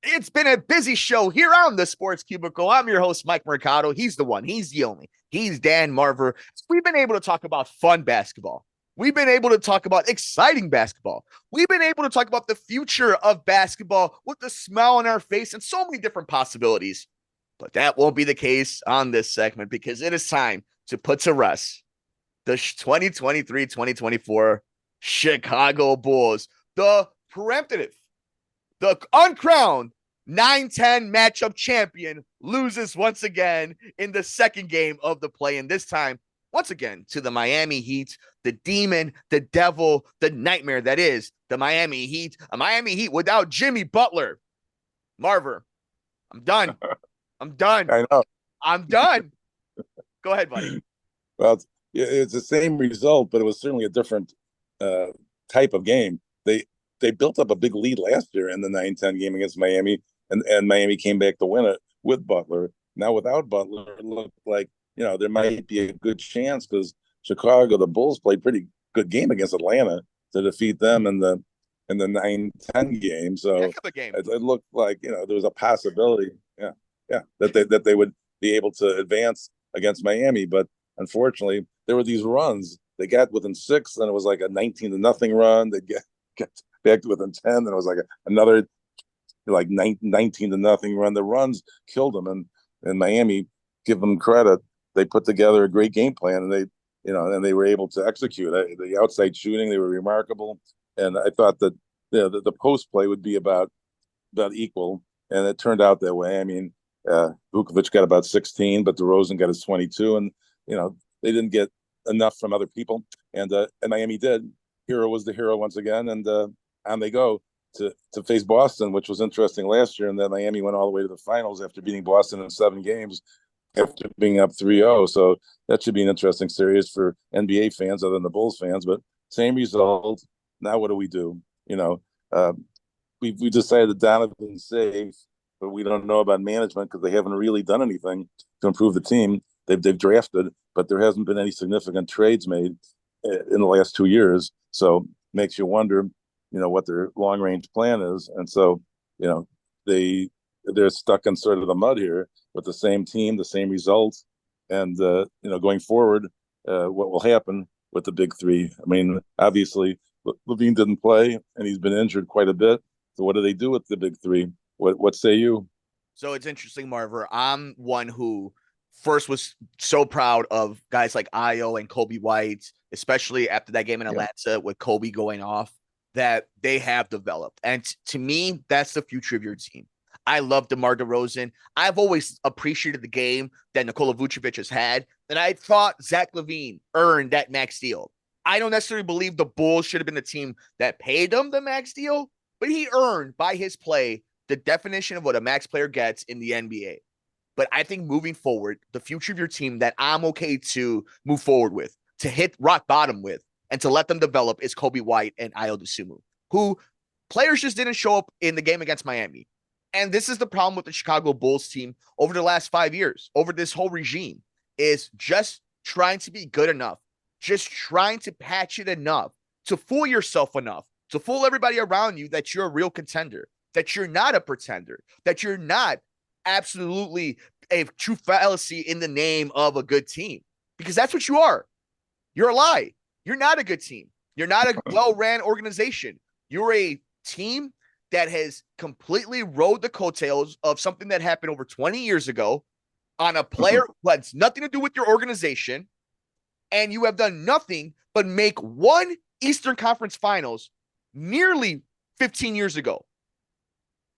It's been a busy show here on the Sports Cubicle. I'm your host, Mike Mercado. He's the one. He's the only. He's Dan Marver. We've been able to talk about fun basketball. We've been able to talk about exciting basketball. We've been able to talk about the future of basketball with a smile on our face and so many different possibilities. But that won't be the case on this segment because it is time to put to rest the 2023-2024 Chicago Bulls, the preemptive, the uncrowned 9-10 matchup champion loses once again in the second game of the play. And this time, once again, to the Miami Heat, the demon, the devil, the nightmare that is the Miami Heat. A Miami Heat without Jimmy Butler. Marver, I'm done. I'm done. I know. I'm done. Go ahead, buddy. Well, it's the same result, but it was certainly a different uh, type of game. They built up a big lead last year in the 9-10 game against Miami, and Miami came back to win it with Butler. Now without Butler, it looked like there might be a good chance because Chicago, the Bulls played pretty good game against Atlanta to defeat them in the 9-10 game. So Heck of a game. it looked like there was a possibility, that they would be able to advance against Miami, but unfortunately, there were these runs. They got within 6, and it was like a 19-0 run. They get back to within 10, and it was like another like 19-0 run. The runs killed them, and Miami, give them credit, they put together a great game plan, and they were able to execute. The outside shooting, they were remarkable, and I thought that the post play would be about equal, and it turned out that way. I mean, Vukovic got about 16, but DeRozan got his 22, and they didn't get enough from other people, and Miami did. Hero was the hero once again, and on they go to face Boston, which was interesting last year, and then Miami went all the way to the finals after beating Boston in 7 games after being up 3-0. So that should be an interesting series for NBA fans other than the Bulls fans. But same result. Now what do we do? Uh, we decided that Donovan's safe, but we don't know about management because they haven't really done anything to improve the team. They've drafted, but there hasn't been any significant trades made in the last 2 years. So makes you wonder, what their long range plan is. And so, they're stuck in sort of the mud here with the same team, the same results, and going forward, what will happen with the big three? I mean, obviously, Levine didn't play, and he's been injured quite a bit. So what do they do with the big three? What say you? So it's interesting, Marver. I'm one who first was so proud of guys like Io and Kobe White, especially after that game in Yeah. Atlanta with Kobe going off, that they have developed. And to me, that's the future of your team. I love DeMar DeRozan. I've always appreciated the game that Nikola Vucevic has had, and I thought Zach LaVine earned that max deal. I don't necessarily believe the Bulls should have been the team that paid him the max deal, but he earned by his play the definition of what a max player gets in the NBA. But I think moving forward, the future of your team that I'm okay to move forward with, to hit rock bottom with, and to let them develop is Kobe White and Ayo Dosunmu, who players just didn't show up in the game against Miami. And this is the problem with the Chicago Bulls team over the last 5 years, over this whole regime, is just trying to be good enough, just trying to patch it enough, to fool yourself enough, to fool everybody around you that you're a real contender, that you're not a pretender, that you're not absolutely a true fallacy in the name of a good team, because that's what you are. You're a lie. You're not a good team. You're not a well-ran organization. You're a team that has completely rode the coattails of something that happened over 20 years ago on a player who has nothing to do with your organization, and you have done nothing but make one Eastern Conference Finals nearly 15 years ago.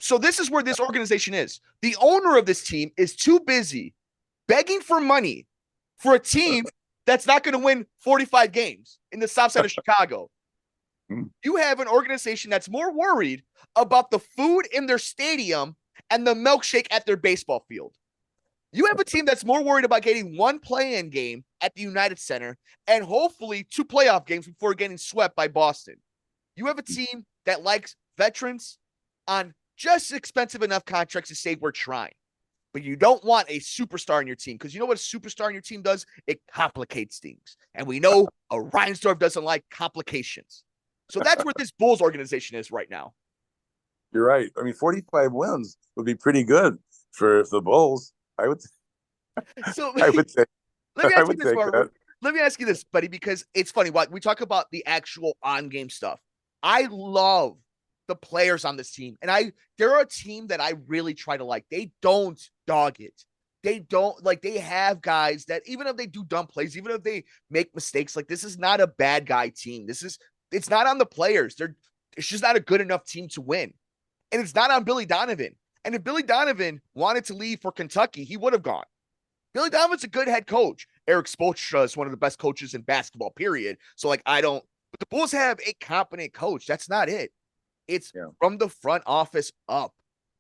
So this is where this organization is. The owner of this team is too busy begging for money for a team that's not going to win 45 games in the south side of Chicago. You have an organization that's more worried about the food in their stadium and the milkshake at their baseball field. You have a team that's more worried about getting one play-in game at the United Center and hopefully 2 playoff games before getting swept by Boston. You have a team that likes veterans on just expensive enough contracts to say we're trying. But you don't want a superstar in your team, because you know what a superstar in your team does? It complicates things. And we know a Reinsdorf doesn't like complications. So that's where this Bulls organization is right now. You're right. I mean, 45 wins would be pretty good for the Bulls. I would, So I would say, let me I ask you would this, take Marver. that. Let me ask you this, buddy, because it's funny. What we talk about the actual on-game stuff. I love the players on this team, and they're a team that I really try to like. They don't dog it. They don't like. They have guys that even if they do dumb plays, even if they make mistakes, like this is not a bad guy team. It's not on the players. It's just not a good enough team to win, and it's not on Billy Donovan. And if Billy Donovan wanted to leave for Kentucky, he would have gone. Billy Donovan's a good head coach. Eric Spoelstra is one of the best coaches in basketball, period. So, like, but the Bulls have a competent coach. That's not it. It's Yeah. from the front office up.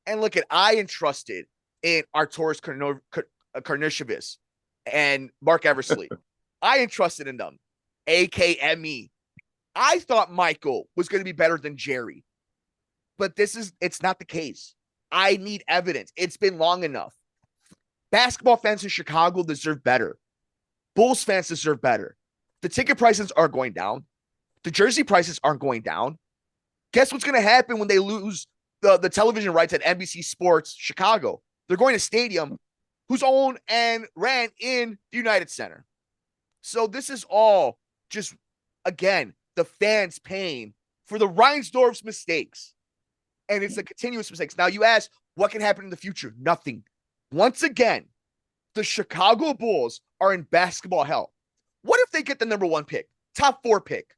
And look I entrusted in Arturas Karnisovas and Mark Eversley. I entrusted in them, AKME. I thought Michael was going to be better than Jerry, but it's not the case. I need evidence. It's been long enough. Basketball fans in Chicago deserve better. Bulls fans deserve better. The ticket prices are going down. The jersey prices aren't going down. Guess what's going to happen when they lose the television rights at NBC Sports Chicago? They're going to stadium who's owned and ran in the United Center. So this is all just, again, the fans paying for the Reinsdorf's mistakes. And it's a continuous mistakes. Now you ask, what can happen in the future? Nothing. Once again, the Chicago Bulls are in basketball hell. What if they get the number 1 pick, top 4 pick?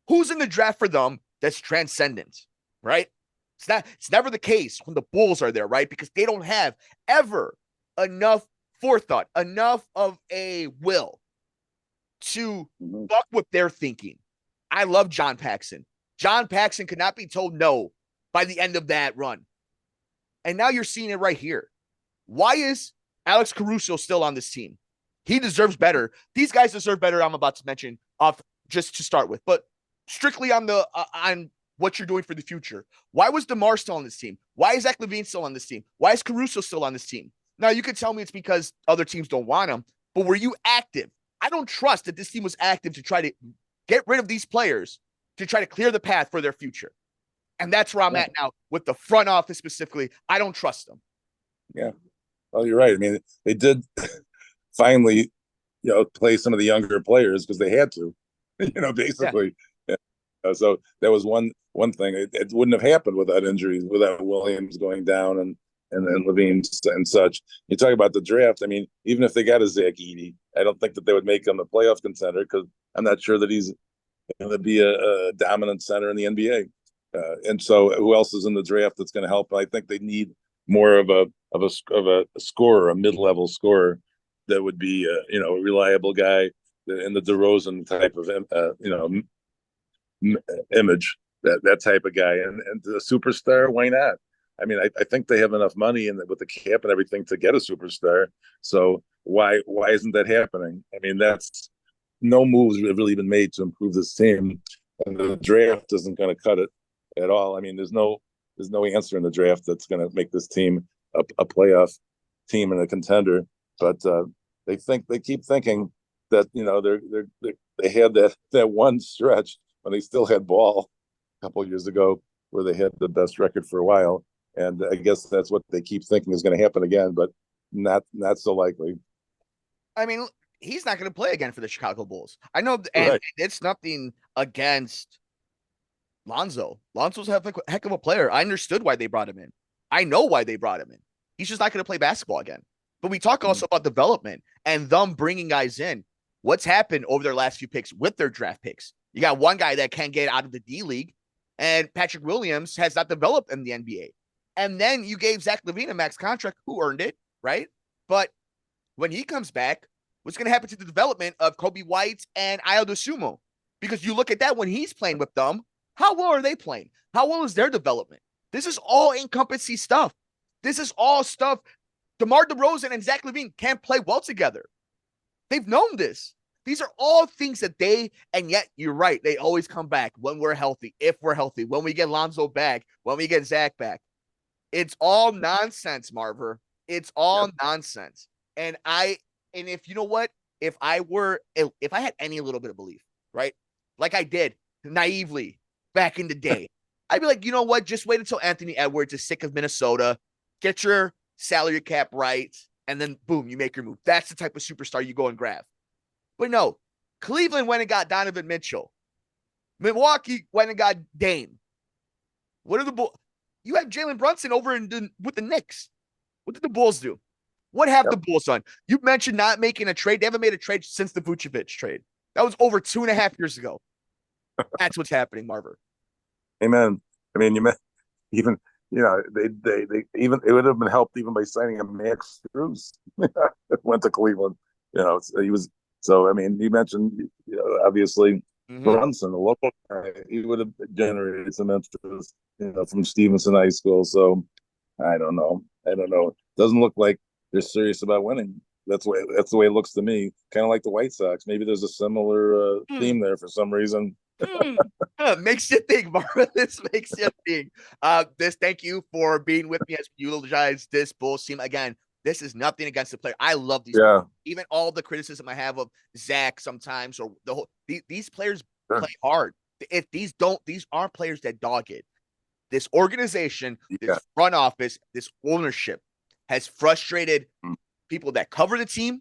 Who's in the draft for them that's transcendent, right? It's never the case when the Bulls are there, right? Because they don't have ever enough forethought, enough of a will to fuck what they're thinking. I love John Paxson. John Paxson could not be told no by the end of that run. And now you're seeing it right here. Why is Alex Caruso still on this team? He deserves better. These guys deserve better. I'm about to mention off just to start with, but strictly on on what you're doing for the future. Why was DeMar still on this team? Why is Zach LaVine still on this team? Why is Caruso still on this team? Now you could tell me it's because other teams don't want him, but were you active? I don't trust that this team was active to try to get rid of these players to try to clear the path for their future. And that's where I'm at now with the front office specifically. I don't trust them. Yeah. Well, you're right. I mean, they did finally, play some of the younger players because they had to, basically. Yeah. So that was one thing. It wouldn't have happened without injuries, without Williams going down and Levine and such. You talk about the draft. I mean, even if they got a Zach Edey, I don't think that they would make him a playoff contender because I'm not sure that he's going to be a dominant center in the NBA. And so, who else is in the draft that's going to help? I think they need more of a scorer, a mid-level scorer that would be a reliable guy in the DeRozan type of image, that type of guy, and the superstar. Why not? I mean, I think they have enough money and with the cap and everything to get a superstar. So why isn't that happening? I mean, that's no moves have really been made to improve this team, and the draft isn't going to cut it at all. I mean, there's no answer in the draft that's going to make this team a playoff team and a contender. But they keep thinking that they had that one stretch when they still had ball a couple of years ago where they had the best record for a while, and I guess that's what they keep thinking is going to happen again, but not so likely. I mean, he's not going to play again for the Chicago Bulls. I know, and Right. it's nothing against Lonzo. Lonzo's a heck of a player. I understood why they brought him in. I know why they brought him in. He's just not going to play basketball again. But we talk also about development and them bringing guys in. What's happened over their last few picks with their draft picks? You got one guy that can't get out of the D League, and Patrick Williams has not developed in the NBA. And then you gave Zach LaVine a max contract, who earned it, right? But when he comes back, what's going to happen to the development of Kobe White and Ayo Dosunmu? Because you look at that when he's playing with them, how well are they playing? How well is their development? This is all encompassing stuff. This is all stuff. DeMar DeRozan and Zach LaVine can't play well together. They've known this. These are all things that and yet you're right. They always come back when we're healthy, if we're healthy, when we get Lonzo back, when we get Zach back. It's all nonsense, Marver. It's all nonsense. And if you know what, if I had any little bit of belief, right? Like I did naively back in the day, I'd be like, you know what? Just wait until Anthony Edwards is sick of Minnesota. Get your salary cap right, and then boom, you make your move. That's the type of superstar you go and grab. But no, Cleveland went and got Donovan Mitchell. Milwaukee went and got Dame. What are the Bulls? You have Jalen Brunson over with the Knicks. What did the Bulls do? What have the Bulls done? You mentioned not making a trade. They haven't made a trade since the Vucevic trade. That was over 2.5 years ago. That's what's happening, Marver. Amen. I mean, even they even it would have been helped even by signing a Max Strus. Went to Cleveland. So he was. So I mean, you mentioned obviously Brunson, the local guy. He would have generated some interest, from Stevenson High School. So I don't know. Doesn't look like they're serious about winning. That's the way it looks to me. Kind of like the White Sox. Maybe there's a similar theme there for some reason. Makes you think, Marvin. This makes you think. Thank you for being with me as we utilize this Bulls team. Again, this is nothing against the player. I love these players. Even all the criticism I have of Zach sometimes, or these players play hard. If these aren't players that dog it. This organization, this front office, this ownership has frustrated people that cover the team,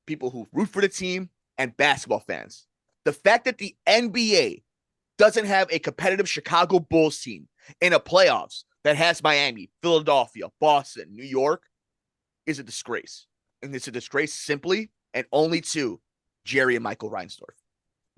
people who root for the team, and basketball fans. The fact that the NBA doesn't have a competitive Chicago Bulls team in a playoffs that has Miami, Philadelphia, Boston, New York is a disgrace. And it's a disgrace simply and only to Jerry and Michael Reinsdorf.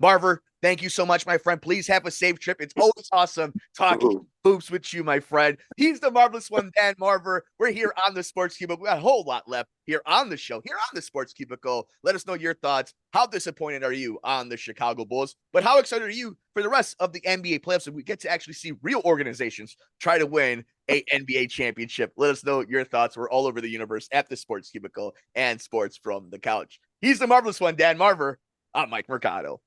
Marver, thank you so much, my friend. Please have a safe trip. It's always awesome talking hoops with you, my friend. He's the marvelous one, Dan Marver. We're here on the Sports Cubicle. We got a whole lot left here on the show, here on the Sports Cubicle. Let us know your thoughts. How disappointed are you on the Chicago Bulls? But how excited are you for the rest of the NBA playoffs? And we get to actually see real organizations try to win a NBA championship. Let us know your thoughts. We're all over the universe at the Sports Cubicle and Sports from the Couch. He's the marvelous one, Dan Marver. I'm Mike Mercado.